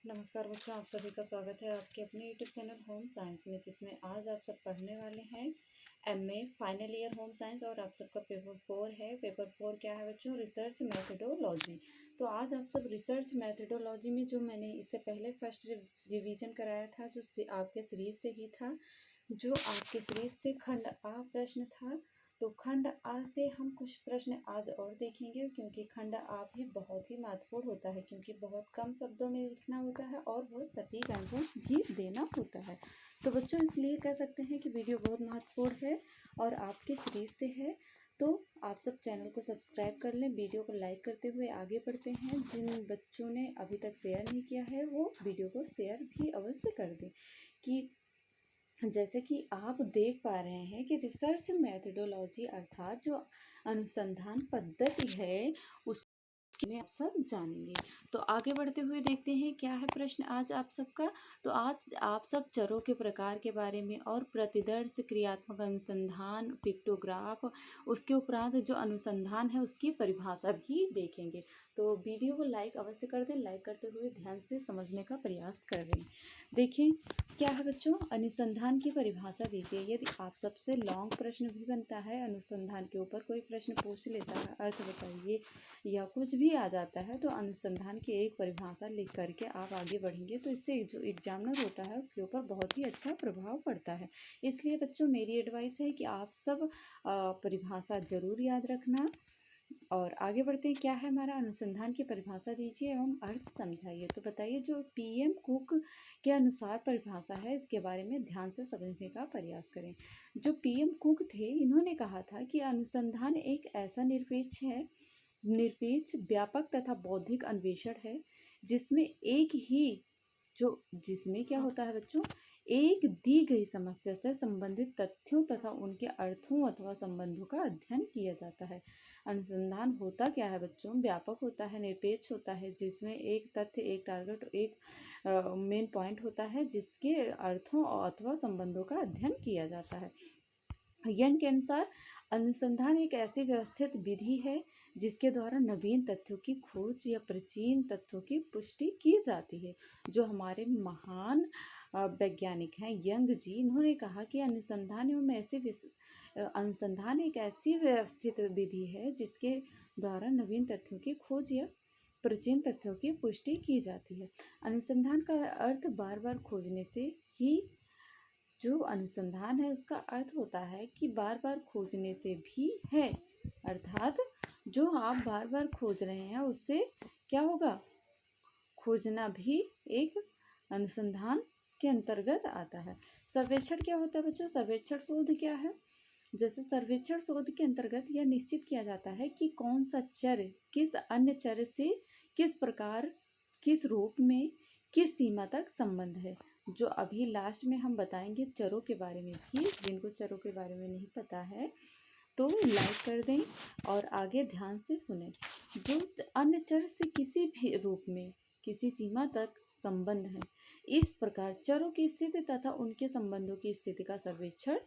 नमस्कार बच्चों, आप सभी का स्वागत है आपके अपने यूट्यूब चैनल होम साइंस में, जिसमें आज आप सब पढ़ने वाले हैं MA final year home science. और आप सबका पेपर 4 है। पेपर 4 क्या है बच्चों? Research methodology. तो आज आप सब रिसर्च मैथडोलॉजी में जो मैंने इससे पहले फर्स्ट रिवीजन कराया था, जो आपके सीरीज से ही था, जो आपके सीरीज से खंड आ प्रश्न था, तो खंड आ से हम कुछ प्रश्न आज और देखेंगे, क्योंकि खंड आ भी बहुत ही महत्वपूर्ण होता है, क्योंकि बहुत कम शब्दों में लिखना होता है और बहुत सटीक आंसर भी देना होता है। तो बच्चों, इसलिए कह सकते हैं कि वीडियो बहुत महत्वपूर्ण है और आपके सीरीज से है। तो आप सब चैनल को सब्सक्राइब कर लें, वीडियो को लाइक करते हुए आगे बढ़ते हैं। जिन बच्चों ने अभी तक शेयर नहीं किया है, वो वीडियो को शेयर भी अवश्य कर दें। कि जैसे कि आप देख पा रहे हैं कि रिसर्च मैथडोलॉजी अर्थात जो अनुसंधान पद्धति है, उस में आप सब जानेंगे। तो आगे बढ़ते हुए देखते हैं क्या है प्रश्न आज आप सबका। तो आज आप सब चरों के प्रकार के बारे में और प्रतिदर्श क्रियात्मक अनुसंधान, पिक्टोग्राफ, उसके उपरांत जो अनुसंधान है उसकी परिभाषा भी देखेंगे। तो वीडियो को लाइक अवश्य कर दें। लाइक करते हुए ध्यान से समझने का प्रयास कर रहे हैं। देखिए क्या है बच्चों, अनुसंधान की परिभाषा दीजिए। यदि आप सबसे लॉन्ग प्रश्न भी बनता है, अनुसंधान के ऊपर कोई प्रश्न पूछ लेता है, अर्थ बताइए या कुछ भी आ जाता है, तो अनुसंधान की एक परिभाषा लिख करके आप आगे बढ़ेंगे, तो इससे जो एग्जामिनर होता है उसके ऊपर बहुत ही अच्छा प्रभाव पड़ता है। इसलिए बच्चों, मेरी एडवाइस है कि आप सब परिभाषा जरूर याद रखना। और आगे बढ़ते हैं। क्या है हमारा? अनुसंधान की परिभाषा दीजिए एवं अर्थ समझाइए। तो बताइए, जो पीएम कुक के अनुसार परिभाषा है, इसके बारे में ध्यान से समझने का प्रयास करें। जो पीएम कुक थे, इन्होंने कहा था कि अनुसंधान एक ऐसा निरपेक्ष, व्यापक तथा बौद्धिक अन्वेषण है, जिसमें जिसमें क्या होता है बच्चों, एक दी गई समस्या से संबंधित तथ्यों तथा उनके अर्थों अथवा संबंधों का अध्ययन किया जाता है। अनुसंधान होता क्या है बच्चों? व्यापक होता है, निरपेक्ष होता है, जिसमें एक तथ्य, एक टारगेट, एक मेन पॉइंट होता है, जिसके अर्थों अथवा संबंधों का अध्ययन किया जाता है। यंग के अनुसार अनुसंधान एक ऐसी व्यवस्थित विधि है जिसके द्वारा नवीन तथ्यों की खोज या प्राचीन तथ्यों की पुष्टि की जाती है। जो हमारे महान वैज्ञानिक हैं यंग जी, इन्होंने कहा कि अनुसंधान एक ऐसी व्यवस्थित विधि है जिसके द्वारा नवीन तथ्यों की खोज या प्राचीन तथ्यों की पुष्टि की जाती है। अनुसंधान का अर्थ बार बार खोजने से ही, जो अनुसंधान है उसका अर्थ होता है कि बार बार खोजने से भी है, अर्थात जो आप बार बार खोज रहे हैं उससे क्या होगा, खोजना भी एक अनुसंधान के अंतर्गत आता है। सर्वेक्षण क्या होता है बच्चों? सर्वेक्षण शोध क्या है? जैसे सर्वेक्षण शोध के अंतर्गत यह निश्चित किया जाता है कि कौन सा चर किस अन्य चर से किस प्रकार, किस रूप में, किस सीमा तक संबंध है। जो अभी लास्ट में हम बताएंगे चरों के बारे में भी, जिनको चरों के बारे में नहीं पता है तो लाइक कर दें और आगे ध्यान से सुनें। जो अन्य चर से किसी भी रूप में, किसी सीमा तक संबंध है, इस प्रकार चरों की स्थिति तथा उनके संबंधों की स्थिति का सर्वेक्षण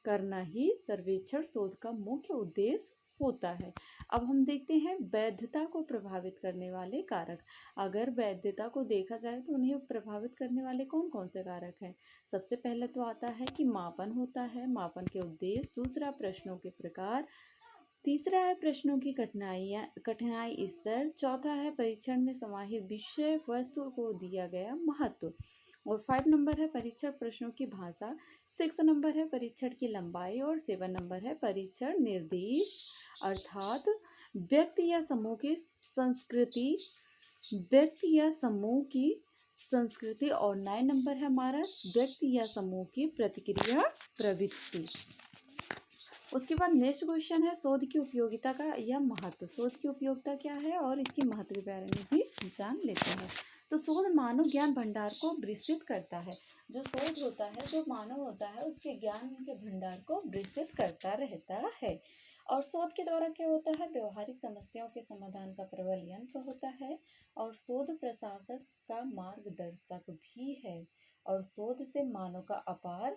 करना ही सर्वेक्षण शोध का मुख्य उद्देश्य होता है। अब हम देखते हैं वैधता को प्रभावित करने वाले कारक। अगर वैधता को देखा जाए तो उन्हें प्रभावित करने वाले कौन कौन से कारक हैं? सबसे पहले तो आता है कि मापन होता है, मापन के उद्देश्य। दूसरा, प्रश्नों के प्रकार। तीसरा है प्रश्नों की कठिनाई स्तर। चौथा है परीक्षण में समाहित विषय वस्तु को दिया गया महत्व। और 5 नंबर है परीक्षण प्रश्नों की भाषा। 6 नंबर है परीक्षण की लंबाई। और 7 नंबर है परीक्षण निर्देश, अर्थात व्यक्ति या समूह की संस्कृति। और 9 नंबर है हमारा व्यक्ति या समूह की प्रतिक्रिया प्रवृत्ति। उसके बाद नेक्स्ट क्वेश्चन है शोध की उपयोगिता का यह महत्व। शोध की उपयोगिता क्या है और इसकी महत्व के बारे में भी जान लेते हैं। तो शोध मानव ज्ञान भंडार को विस्तृत करता है। जो शोध होता है, जो मानव होता है, उसके ज्ञान के भंडार को विस्तृत करता रहता है। और शोध के द्वारा क्या होता है? व्यवहारिक समस्याओं के समाधान का प्रबल यंत्र होता है और शोध प्रशासक का मार्गदर्शक भी है। और शोध से मानव का अपार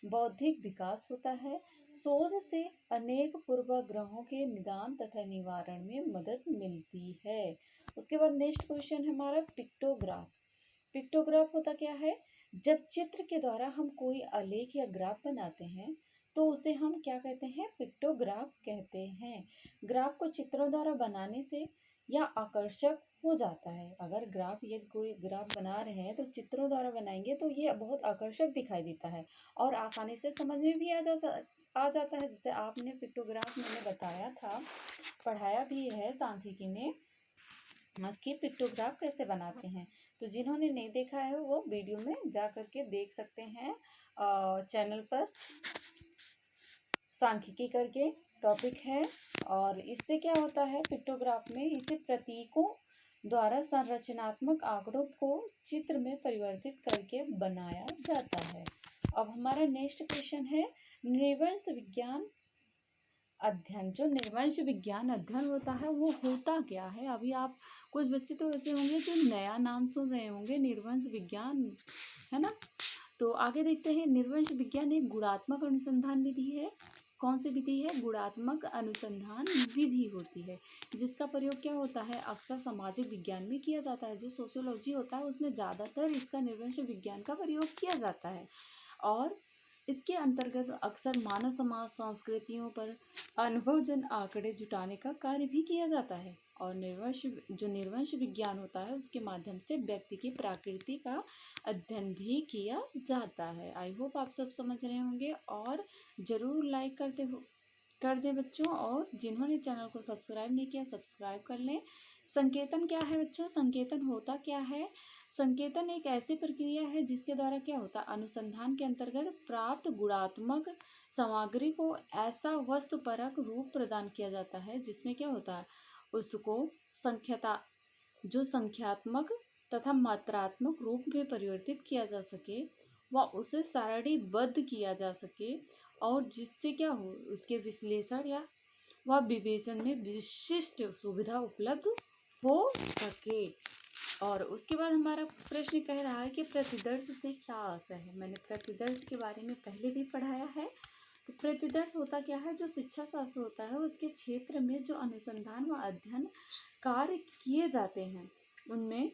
बौद्धिक विकास होता है। शोध से अनेक पूर्वाग्रहों के निदान तथा निवारण में मदद मिलती है। उसके बाद नेक्स्ट क्वेश्चन है हमारा पिक्टोग्राफ। पिक्टोग्राफ होता क्या है? जब चित्र के द्वारा हम कोई आलेख या ग्राफ बनाते हैं तो उसे हम क्या कहते हैं? पिक्टोग्राफ कहते हैं। ग्राफ को चित्रों द्वारा बनाने से यह आकर्षक हो जाता है। अगर ग्राफ ये कोई ग्राफ बना रहे हैं तो चित्रों द्वारा बनाएंगे तो ये बहुत आकर्षक दिखाई देता है और आसानी से समझ में भी आ जाता है। जैसे आपने पिक्टोग्राफ मैंने बताया था, पढ़ाया भी है सांख्यिकी में कि पिक्टोग्राफ कैसे बनाते हैं। तो जिन्होंने नहीं देखा है वो वीडियो में जा करके देख सकते हैं। चैनल पर सांख्यिकी करके टॉपिक है। और इससे क्या होता है पिक्टोग्राफ में, इसे प्रतीकों द्वारा संरचनात्मक आंकड़ों को चित्र में परिवर्तित करके बनाया जाता है। अब हमारा नेक्स्ट क्वेश्चन है नृवंश विज्ञान अध्ययन। जो नृवंश विज्ञान अध्ययन होता है वो होता क्या है? अभी आप कुछ बच्चे तो ऐसे होंगे जो नया नाम सुन रहे होंगे, नृवंश विज्ञान, है ना। तो आगे देखते हैं। नृवंश विज्ञान एक गुणात्मक अनुसंधान विधि है। कौन सी विधि है? गुणात्मक अनुसंधान विधि होती है, जिसका प्रयोग क्या होता है? अक्सर सामाजिक विज्ञान में किया जाता है। जो सोशियोलॉजी होता है उसमें ज़्यादातर इसका नृवंश विज्ञान का प्रयोग किया जाता है और इसके अंतर्गत अक्सर मानव समाज संस्कृतियों पर अनुभवजन आंकड़े जुटाने का कार्य भी किया जाता है। और नृवंश विज्ञान होता है उसके माध्यम से व्यक्ति की प्रकृति का अध्ययन भी किया जाता है। आई होप आप सब समझ रहे होंगे और ज़रूर लाइक कर दें बच्चों, और जिन्होंने चैनल को सब्सक्राइब नहीं किया सब्सक्राइब कर लें। संकेतन क्या है बच्चों? संकेतन होता क्या है? संकेतन एक ऐसी प्रक्रिया है जिसके द्वारा क्या होता है? अनुसंधान के अंतर्गत प्राप्त गुणात्मक सामग्री को ऐसा वस्तुपरक रूप प्रदान किया जाता है जिसमें क्या होता है? उसको संख्यात्मक तथा मात्रात्मक रूप में परिवर्तित किया जा सके व उसे सारणीबद्ध किया जा सके और जिससे क्या हो? उसके विश्लेषण या व विवेचन में विशिष्ट सुविधा उपलब्ध हो सके। और उसके बाद हमारा प्रश्न कह रहा है कि प्रतिदर्श से क्या आशय है? मैंने प्रतिदर्श के बारे में पहले भी पढ़ाया है। तो प्रतिदर्श होता क्या है? जो शिक्षा शास्त्र होता है उसके क्षेत्र में जो अनुसंधान व अध्ययन कार्य किए जाते हैं उनमें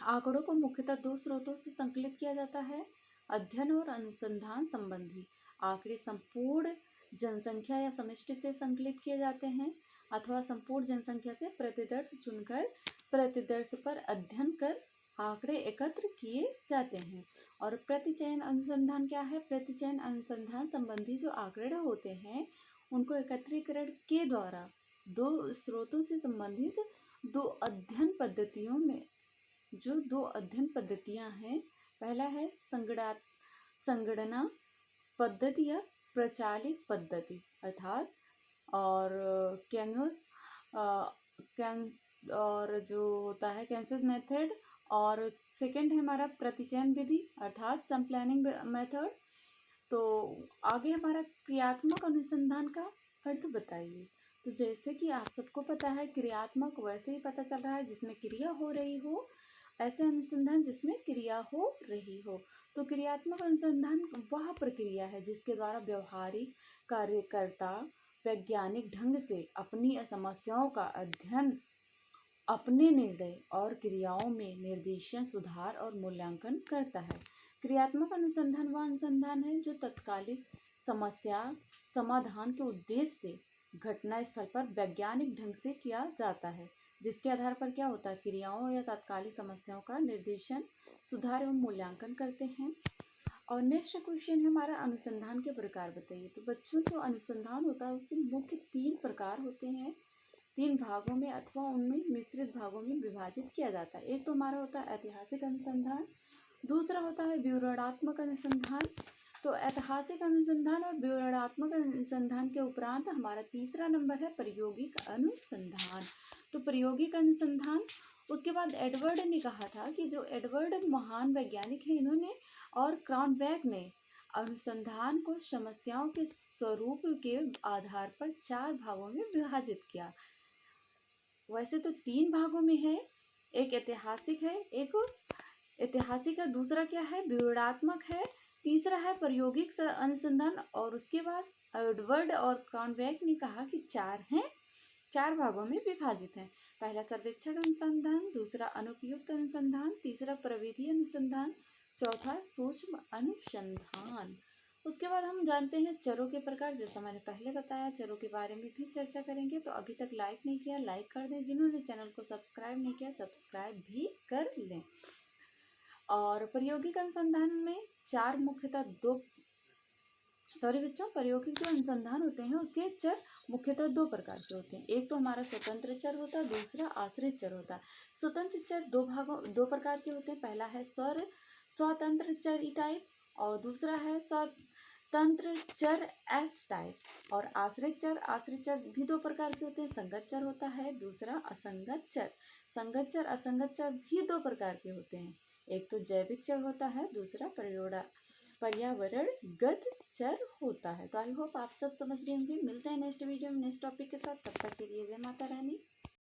आंकड़ों को मुख्यतः दो स्रोतों से संकलित किया जाता है। अध्ययन और अनुसंधान संबंधी आंकड़े संपूर्ण जनसंख्या या समष्टि से संकलित किए जाते हैं अथवा संपूर्ण जनसंख्या से प्रतिदर्श चुनकर प्रतिदर्श पर अध्ययन कर आंकड़े एकत्र किए जाते हैं। और प्रतिचयन अनुसंधान क्या है? प्रतिचयन अनुसंधान संबंधी जो आंकड़े होते हैं उनको एकत्रीकरण के द्वारा दो स्रोतों से संबंधित दो अध्ययन पद्धतियां हैं। पहला है संगणना पद्धति या प्रचालित पद्धति अर्थात और जो होता है कैंसस मेथड, और सेकंड है हमारा प्रतिचयन विधि अर्थात सम प्लानिंग मेथड। तो आगे हमारा क्रियात्मक अनुसंधान का अर्थ बताइए। तो जैसे कि आप सबको पता है क्रियात्मक वैसे ही पता चल रहा है जिसमें क्रिया हो रही हो, ऐसे अनुसंधान जिसमें क्रिया हो रही हो। तो क्रियात्मक अनुसंधान वह प्रक्रिया है जिसके द्वारा व्यवहारिक कार्यकर्ता वैज्ञानिक ढंग से अपनी समस्याओं का अध्ययन अपने निर्णय और क्रियाओं में निर्देशन सुधार और मूल्यांकन करता है। क्रियात्मक अनुसंधान वह अनुसंधान है जो तत्कालिक समस्या समाधान के उद्देश्य से घटना स्थल पर वैज्ञानिक ढंग से किया जाता है, जिसके आधार पर क्या होता है? क्रियाओं या तात्कालिक समस्याओं का निर्देशन सुधार एवं मूल्यांकन करते हैं। और नेक्स्ट क्वेश्चन है हमारा अनुसंधान के प्रकार बताइए। तो बच्चों जो अनुसंधान होता है उसके मुख्य 3 प्रकार होते हैं, 3 भागों में अथवा उनमें मिश्रित भागों में विभाजित किया जाता है। एक तो हमारा होता है ऐतिहासिक अनुसंधान, दूसरा होता है विवरणात्मक अनुसंधान। तो ऐतिहासिक अनुसंधान और विवरणात्मक अनुसंधान के उपरांत हमारा तीसरा नंबर है प्रायोगिक अनुसंधान। तो प्रायोगिक अनुसंधान उसके बाद एडवर्ड ने कहा था कि जो एडवर्ड महान वैज्ञानिक है इन्होंने और क्रॉनबेक ने अनुसंधान को समस्याओं के स्वरूप के आधार पर 4 भागों में विभाजित किया। वैसे तो 3 भागों में है, एक ऐतिहासिक है, एक ऐतिहासिक है, दूसरा क्या है? विवरणात्मक है, तीसरा है प्रायोगिक अनुसंधान। और उसके बाद एडवर्ड और क्रॉनबेक ने कहा कि 4 हैं, 4 भागों में विभाजित हैं। पहला सर्वेक्षण अनुसंधान, दूसरा अनुपयुक्त अनुसंधान, तीसरा प्रविधि अनुसंधान, चौथा सूक्ष्म अनुसंधान। उसके बाद हम जानते हैं चरों के प्रकार। जैसा मैंने पहले बताया, चरों के बारे में भी चर्चा करेंगे। तो अभी तक लाइक नहीं किया, लाइक कर दें। जिन्होंने चैनल को सब्सक्राइब नहीं किया, सब्सक्राइब भी कर लें। और प्रायोगिक अनुसंधान में चार मुख्यतः प्रायोगिक जो अनुसंधान होते हैं उसके चर मुख्यतः दो प्रकार के होते हैं। एक तो हमारा स्वतंत्र चर होता है, दूसरा आश्रित चर होता है। स्वतंत्र चर दो प्रकार के होते हैं। पहला है स्वतंत्र चर ई टाइप और दूसरा है स्वतंत्र चर एस टाइप। और आश्रित चर भी दो प्रकार के होते हैं। संगत चर होता है, दूसरा असंगत चर। संगत चर असंगत चर भी दो प्रकार के होते हैं। एक तो जैविक चर होता है, दूसरा पर्यावरणगत चर होता है। तो आई होप आप सब समझ गए होंगे। मिलते हैं नेक्स्ट वीडियो में नेक्स्ट टॉपिक के साथ। तब तक के लिए जय माता रानी।